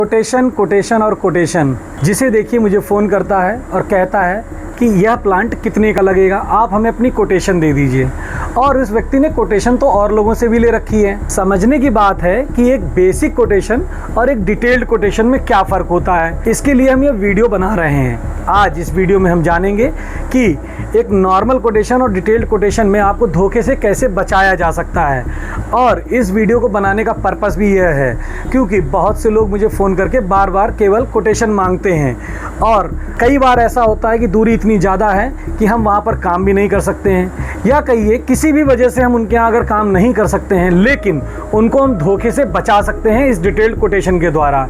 Quotation quotation और quotation, जिसे देखिए मुझे फ़ोन करता है और कहता है कि यह प्लांट कितने का लगेगा, आप हमें अपनी कोटेशन दे दीजिए। और इस व्यक्ति ने कोटेशन तो और लोगों से भी ले रखी है। समझने की बात है कि एक बेसिक कोटेशन और एक डिटेल्ड कोटेशन में क्या फ़र्क होता है। इसके लिए हम ये वीडियो बना रहे हैं। आज इस वीडियो में हम जानेंगे कि एक नॉर्मल कोटेशन और डिटेल्ड कोटेशन में आपको धोखे से कैसे बचाया जा सकता है। और इस वीडियो को बनाने का पर्पस भी यह है क्योंकि बहुत से लोग मुझे फ़ोन करके बार बार केवल कोटेशन मांगते हैं और कई बार ऐसा होता है कि दूरी इतनी ज़्यादा है कि हम वहाँ पर काम भी नहीं कर सकते हैं, या कहिए किसी भी वजह से हम उनके यहाँ अगर काम नहीं कर सकते हैं, लेकिन उनको हम धोखे से बचा सकते हैं इस डिटेल्ड कोटेशन के द्वारा।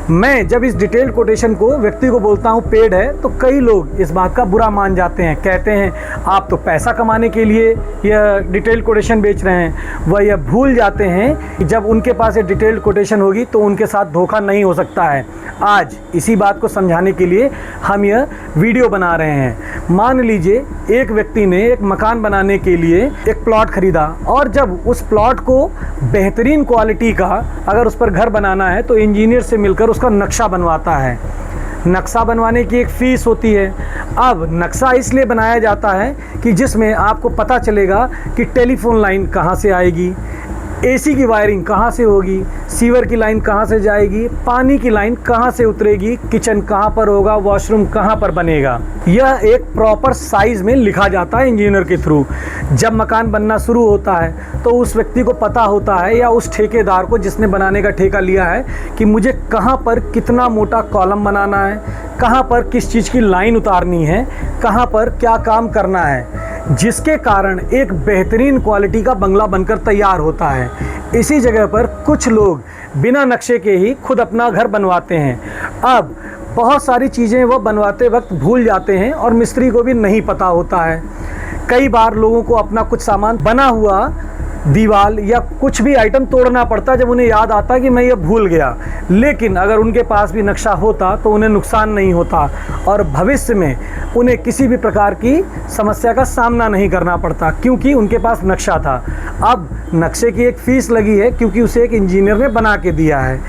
मैं जब इस डिटेल्ड कोटेशन को व्यक्ति को बोलता हूँ पेड है, तो कई लोग इस बात का बुरा मान जाते हैं, कहते हैं आप तो पैसा कमाने के लिए यह डिटेल्ड कोटेशन बेच रहे हैं। वह यह भूल जाते हैं कि जब उनके पास ये डिटेल्ड कोटेशन होगी तो उनके साथ धोखा नहीं हो सकता है। आज इसी बात को समझाने के लिए हम यह वीडियो बना रहे हैं। मान लीजिए एक व्यक्ति ने एक मकान बनाने के लिए एक प्लॉट खरीदा और जब उस प्लॉट को बेहतरीन क्वालिटी का अगर उस पर घर बनाना है तो इंजीनियर से मिलकर उसका नक्शा बनवाता है। नक्शा बनवाने की एक फ़ीस होती है। अब नक्शा इसलिए बनाया जाता है कि जिसमें आपको पता चलेगा कि टेलीफोन लाइन कहाँ से आएगी, एसी की वायरिंग कहाँ से होगी, सीवर की लाइन कहाँ से जाएगी, पानी की लाइन कहाँ से उतरेगी, किचन कहाँ पर होगा, वॉशरूम कहाँ पर बनेगा। यह एक प्रॉपर साइज़ में लिखा जाता है इंजीनियर के थ्रू। जब मकान बनना शुरू होता है तो उस व्यक्ति को पता होता है या उस ठेकेदार को जिसने बनाने का ठेका लिया है कि मुझे कहाँ पर कितना मोटा कॉलम बनाना है, कहाँ पर किस चीज़ की लाइन उतारनी है, कहाँ पर क्या काम करना है, जिसके कारण एक बेहतरीन क्वालिटी का बंगला बनकर तैयार होता है। इसी जगह पर कुछ लोग बिना नक्शे के ही खुद अपना घर बनवाते हैं। अब बहुत सारी चीज़ें वह बनवाते वक्त भूल जाते हैं और मिस्त्री को भी नहीं पता होता है। कई बार लोगों को अपना कुछ सामान बना हुआ दीवार या कुछ भी आइटम तोड़ना पड़ता जब उन्हें याद आता कि मैं ये भूल गया। लेकिन अगर उनके पास भी नक्शा होता तो उन्हें नुकसान नहीं होता और भविष्य में उन्हें किसी भी प्रकार की समस्या का सामना नहीं करना पड़ता क्योंकि उनके पास नक्शा था। अब नक्शे की एक फ़ीस लगी है क्योंकि उसे एक इंजीनियर ने बना के दिया है।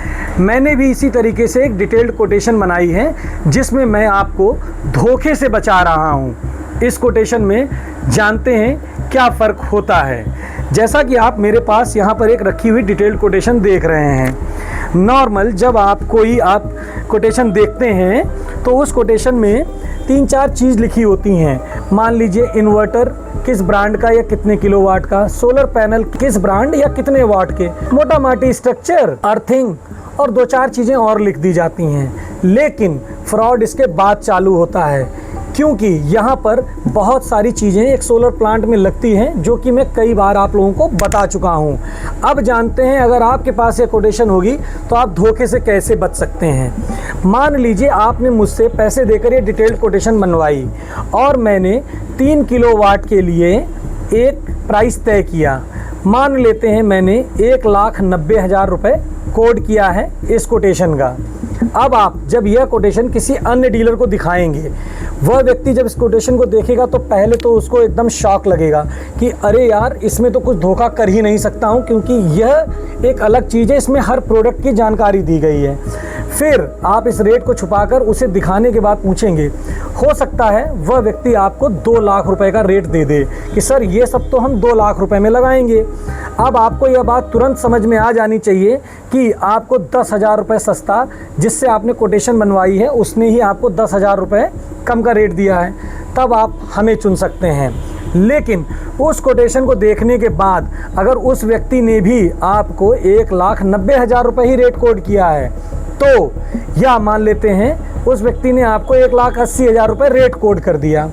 मैंने भी इसी तरीके से एक डिटेल्ड कोटेशन बनाई है जिसमें मैं आपको धोखे से बचा रहा हूँ। इस कोटेशन में जानते हैं क्या फ़र्क होता है। जैसा कि आप मेरे पास यहाँ पर एक रखी हुई डिटेल्ड कोटेशन देख रहे हैं। नॉर्मल जब आप कोटेशन देखते हैं तो उस कोटेशन में 3-4 चीज़ लिखी होती हैं। मान लीजिए इन्वर्टर किस ब्रांड का या कितने किलोवाट का, सोलर पैनल किस ब्रांड या कितने वाट के, मोटा माटी स्ट्रक्चर, अर्थिंग और 2-4 चीज़ें और लिख दी जाती हैं। लेकिन फ्रॉड इसके बाद चालू होता है क्योंकि यहाँ पर बहुत सारी चीज़ें एक सोलर प्लांट में लगती हैं जो कि मैं कई बार आप लोगों को बता चुका हूँ। अब जानते हैं अगर आपके पास ये कोटेशन होगी तो आप धोखे से कैसे बच सकते हैं। मान लीजिए आपने मुझसे पैसे देकर ये डिटेल्ड कोटेशन बनवाई और मैंने 3 किलोवाट के लिए एक प्राइस तय किया। मान लेते हैं मैंने 1,90,000 रुपये कोड किया है इस कोटेशन का। अब आप जब यह कोटेशन किसी अन्य डीलर को दिखाएंगे, वह व्यक्ति जब इस कोटेशन को देखेगा तो पहले तो उसको एकदम शॉक लगेगा कि अरे यार इसमें तो कुछ धोखा कर ही नहीं सकता हूँ क्योंकि यह एक अलग चीज़ है, इसमें हर प्रोडक्ट की जानकारी दी गई है। फिर आप इस रेट को छुपाकर उसे दिखाने के बाद पूछेंगे, हो सकता है वह व्यक्ति आपको 2 लाख रुपए का रेट दे दे कि सर ये सब तो हम 2 लाख रुपए में लगाएंगे। अब आपको यह बात तुरंत समझ में आ जानी चाहिए कि आपको 10,000 रुपये सस्ता जिससे आपने कोटेशन बनवाई है उसने ही आपको 10,000 रुपये कम का रेट दिया है, तब आप हमें चुन सकते हैं। लेकिन उस कोटेशन को देखने के बाद अगर उस व्यक्ति ने भी आपको 1,90,000 रुपये ही रेट कोड किया है तो या मान लेते हैं उस व्यक्ति ने आपको 1,80,000 रुपये रेट कोड कर दिया।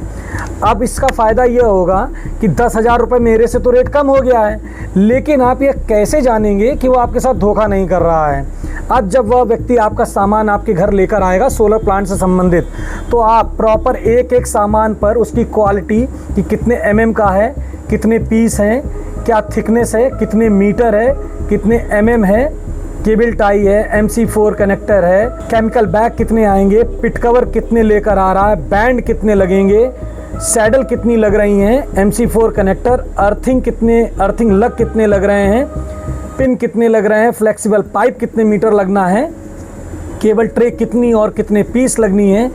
अब इसका फ़ायदा यह होगा कि 10,000 रुपये मेरे से तो रेट कम हो गया है, लेकिन आप ये कैसे जानेंगे कि वो आपके साथ धोखा नहीं कर रहा है। अब जब वह व्यक्ति आपका सामान आपके घर लेकर आएगा सोलर प्लांट से संबंधित, तो आप प्रॉपर एक एक सामान पर उसकी क्वालिटी कि कितने mm का है, कितने पीस हैं, क्या थिकनेस है, कितने मीटर है, कितने mm है, केबल टाई है, MC4 कनेक्टर है, केमिकल बैग कितने आएंगे, पिट कवर कितने लेकर आ रहा है, बैंड कितने लगेंगे, सैडल कितनी लग रही हैं, MC4 कनेक्टर, अर्थिंग लग कितने लग रहे हैं, पिन कितने लग रहे हैं, फ्लेक्सिबल पाइप कितने मीटर लगना है, केबल ट्रे कितनी और कितने पीस लगनी है,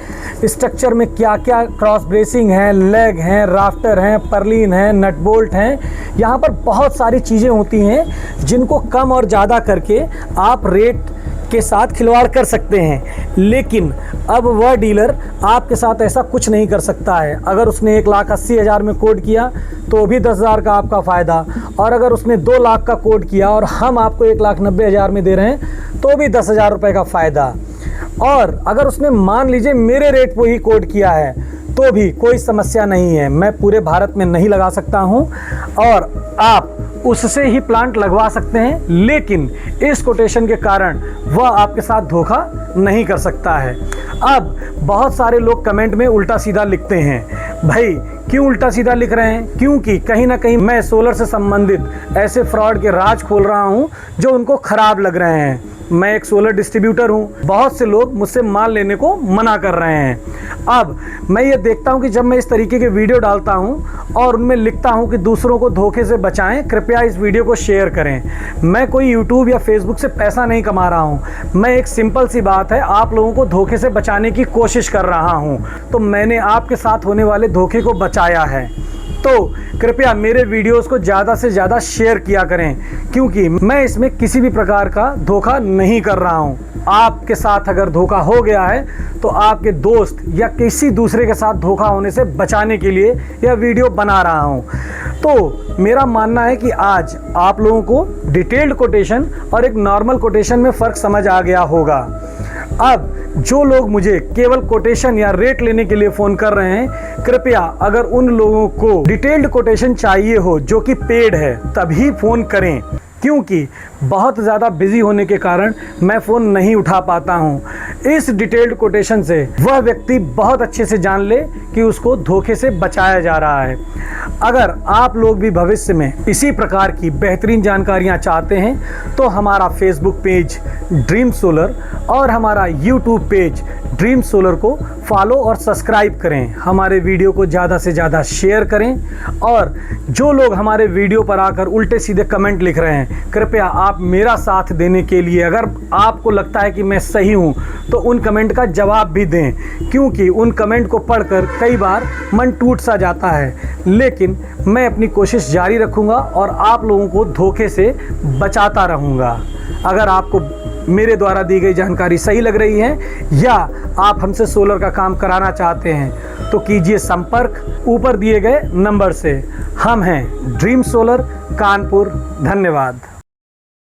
स्ट्रक्चर में क्या क्या क्रॉस ब्रेसिंग है, लेग हैं, राफ्टर हैं, पर्लिन है, नट बोल्ट हैं। यहाँ पर बहुत सारी चीज़ें होती हैं जिनको कम और ज़्यादा करके आप रेट के साथ खिलवाड़ कर सकते हैं। लेकिन अब वह डीलर आपके साथ ऐसा कुछ नहीं कर सकता है। अगर उसने 1,80,000 में कोड किया तो भी 10,000 का आपका फ़ायदा, और अगर उसने 2 लाख का कोड किया और हम आपको 1,90,000 में दे रहे हैं तो भी 10,000 रुपये का फ़ायदा। और अगर उसने मान लीजिए मेरे रेट पर ही कोड किया है तो भी कोई समस्या नहीं है। मैं पूरे भारत में नहीं लगा सकता हूं और आप उससे ही प्लांट लगवा सकते हैं, लेकिन इस कोटेशन के कारण वह आपके साथ धोखा नहीं कर सकता है। अब बहुत सारे लोग कमेंट में उल्टा सीधा लिखते हैं। भाई क्यों उल्टा सीधा लिख रहे हैं? क्योंकि कहीं ना कहीं मैं सोलर से संबंधित ऐसे फ्रॉड के राज खोल रहा हूं जो उनको खराब लग रहे हैं। मैं एक सोलर डिस्ट्रीब्यूटर हूं, बहुत से लोग मुझसे माल लेने को मना कर रहे हैं। अब मैं ये देखता हूं कि जब मैं इस तरीके के वीडियो डालता हूं और उनमें लिखता हूं कि दूसरों को धोखे से बचाएं, कृपया इस वीडियो को शेयर करें। मैं कोई यूट्यूब या फेसबुक से पैसा नहीं कमा रहा हूं, मैं एक सिंपल सी बात है, आप लोगों को धोखे से बचाने की कोशिश कर रहा हूं। तो मैंने आपके साथ होने वाले धोखे को बचाया है, तो कृपया मेरे वीडियोस को ज़्यादा से ज़्यादा शेयर किया करें, क्योंकि मैं इसमें किसी भी प्रकार का धोखा नहीं कर रहा हूं। आपके साथ अगर धोखा हो गया है तो आपके दोस्त या किसी दूसरे के साथ धोखा होने से बचाने के लिए यह वीडियो बना रहा हूं। तो मेरा मानना है कि आज आप लोगों को डिटेल्ड कोटेशन और एक नॉर्मल कोटेशन में फ़र्क समझ आ गया होगा। अब जो लोग मुझे केवल कोटेशन या रेट लेने के लिए फ़ोन कर रहे हैं, कृपया अगर उन लोगों को डिटेल्ड कोटेशन चाहिए हो जो कि पेड है तभी फ़ोन करें, क्योंकि बहुत ज़्यादा बिजी होने के कारण मैं फ़ोन नहीं उठा पाता हूं। इस डिटेल्ड कोटेशन से वह व्यक्ति बहुत अच्छे से जान ले कि उसको धोखे से बचाया जा रहा है। अगर आप लोग भी भविष्य में इसी प्रकार की बेहतरीन जानकारियां चाहते हैं तो हमारा फेसबुक पेज ड्रीम सोलर और हमारा यूट्यूब पेज ड्रीम सोलर को फॉलो और सब्सक्राइब करें। हमारे वीडियो को ज़्यादा से ज़्यादा शेयर करें, और जो लोग हमारे वीडियो पर आकर उल्टे सीधे कमेंट लिख रहे हैं, कृपया आप मेरा साथ देने के लिए अगर आपको लगता है कि मैं सही हूं तो उन कमेंट का जवाब भी दें, क्योंकि उन कमेंट को पढ़कर कई बार मन टूट सा जाता है। लेकिन मैं अपनी कोशिश जारी रखूंगा और आप लोगों को धोखे से बचाता रहूंगा। अगर आपको मेरे द्वारा दी गई जानकारी सही लग रही है या आप हमसे सोलर का काम कराना चाहते हैं तो कीजिए संपर्क ऊपर दिए गए नंबर से। हम हैं ड्रीम सोलर कानपुर। धन्यवाद।